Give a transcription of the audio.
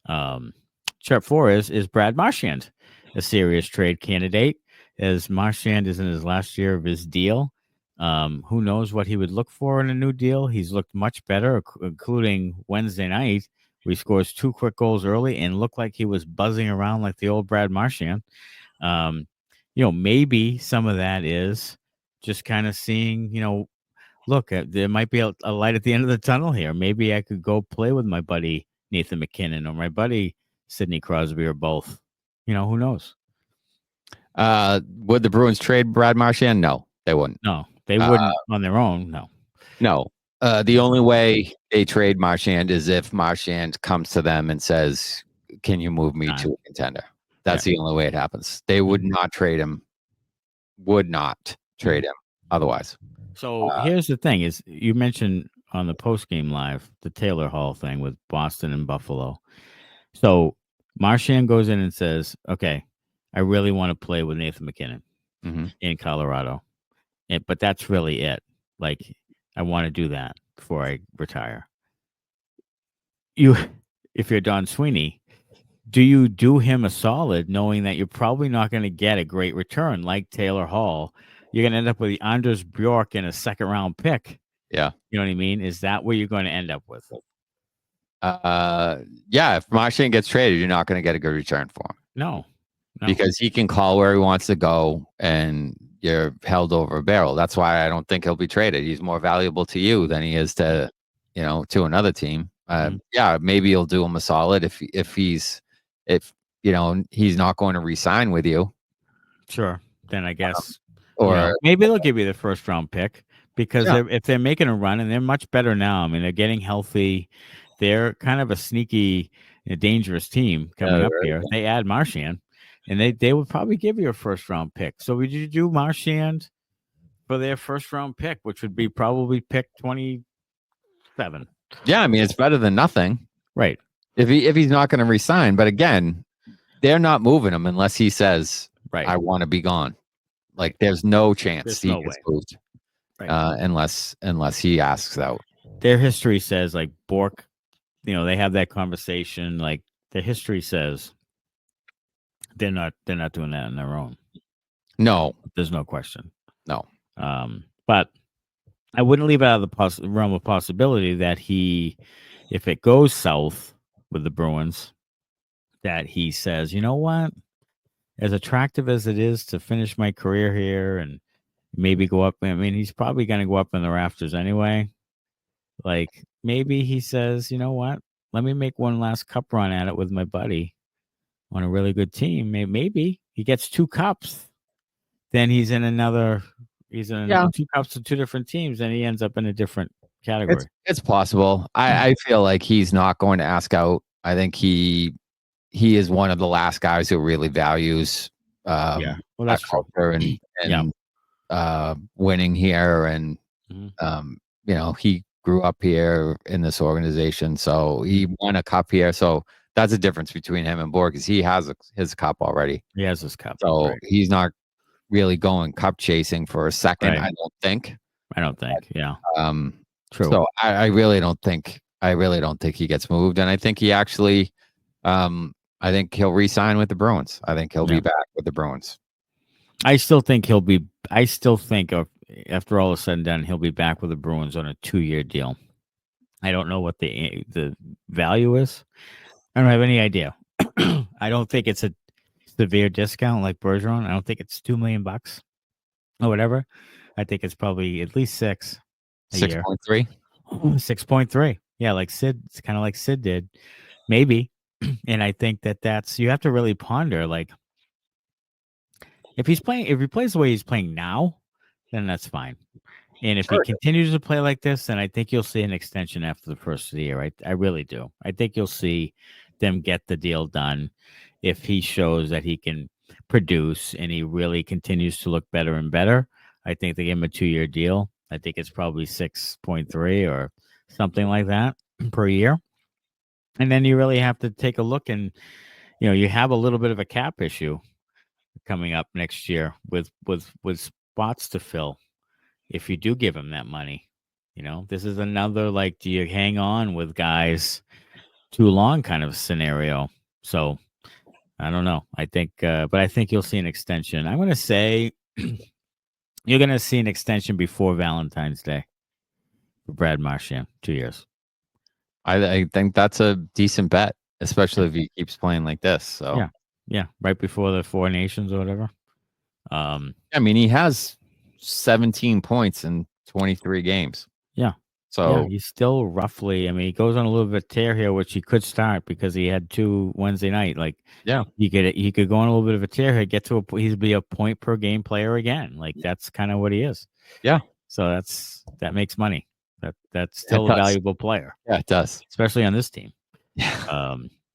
Chart 4 is Brad Marchand, a serious trade candidate, as Marchand is in his last year of his deal. Who knows what he would look for in a new deal? He's looked much better, including Wednesday night, where he scores 2 quick goals early and looked like he was buzzing around like the old Brad Marchand. Maybe some of that is just kind of seeing, look, there might be a light at the end of the tunnel here. Maybe I could go play with my buddy Nathan McKinnon or my buddy Sidney Crosby or both. Who knows? Would the Bruins trade Brad Marchand? No, they wouldn't. No, they wouldn't on their own. No. The only way they trade Marchand is if Marchand comes to them and says, "Can you move me to a contender?" That's the only way it happens. They would not trade him. Would not trade him otherwise. So here's the thing: is you mentioned on the post-game live the Taylor Hall thing with Boston and Buffalo. So Marchand goes in and says, "Okay, I really want to play with Nathan McKinnon in Colorado, but that's really it. Like, I want to do that before I retire." If you're Don Sweeney, do you do him a solid knowing that you're probably not going to get a great return like Taylor Hall? You're going to end up with the Anders Bjork in a second-round pick. Yeah. You know what I mean? Is that what you're going to end up with? Yeah, if Marchand gets traded, you're not going to get a good return for him. No. Because he can call where he wants to go and you're held over a barrel. That's why I don't think he'll be traded. He's more valuable to you than he is to another team. Yeah, maybe you'll do him a solid if he's not going to re-sign with you. Sure. Then I guess or maybe they'll give you the first round pick because if they're making a run and they're much better now. I mean, they're getting healthy. They're kind of a sneaky, dangerous team coming up here. They add Marchand. And they would probably give you a first round pick. So would you do Marchand for their first round pick, which would be probably pick 27? Yeah, I mean it's better than nothing, right? If he's not going to resign, but again, they're not moving him unless he says, "Right, I want to be gone." Like there's no chance he gets moved, unless he asks out. Their history says like Bork, they have that conversation. Like the history says. They're not doing that on their own. No, there's no question. No, but I wouldn't leave it out of the realm of possibility that if it goes south with the Bruins, that he says, you know what, as attractive as it is to finish my career here and maybe go up. I mean, he's probably going to go up in the rafters anyway. Like maybe he says, you know what, let me make one last cup run at it with my buddy. On a really good team, maybe he gets 2 cups. Then he's in 2 cups to 2 different teams, and he ends up in a different category. It's possible. I feel like he's not going to ask out. I think he is one of the last guys who really values that's culture and winning here, and he grew up here in this organization, so he won a cup here. So. That's the difference between him and Borg, is he has his cup already. He has his cup. So he's not really going cup chasing for a second, right. I don't think. Yeah. True. So I really don't think he gets moved. And I think he actually I think he'll re-sign with the Bruins. I think he'll be back with the Bruins. I still think after all is said and done, he'll be back with the Bruins on a 2-year deal. I don't know what the value is. I don't have any idea. I don't think it's a severe discount like Bergeron. I don't think it's $2 million or whatever. I think it's probably at least 6 a 6.3. 6.3. Yeah, like Sid. It's kind of like Sid did, maybe. And I think that's you have to really ponder. Like, if he plays the way he's playing now, then that's fine. And if he continues to play like this, then I think you'll see an extension after the first of the year. I really do. I think you'll see them get the deal done if he shows that he can produce and he really continues to look better and better. I think they give him a 2-year deal. I think it's probably 6.3 or something like that per year. And then you really have to take a look, and you have a little bit of a cap issue coming up next year with spots to fill. If you do give him that money, this is another, like, do you hang on with guys too long kind of scenario. So I don't know. I think, but I think you'll see an extension. I'm going to say you're going to see an extension before Valentine's Day for Brad Marchand, 2 years. I think that's a decent bet, especially if he keeps playing like this. So yeah, right before the Four Nations or whatever. I mean, he has 17 points in 23 games. Yeah. So he's still roughly. I mean, he goes on a little bit of tear here, which he could start because he had 2 Wednesday night. Like, he could go on a little bit of a tear here, get to he'd be a point per game player again. Like, that's kind of what he is. Yeah. So that makes money. That's still a valuable player. Yeah, it does, especially on this team. Yeah.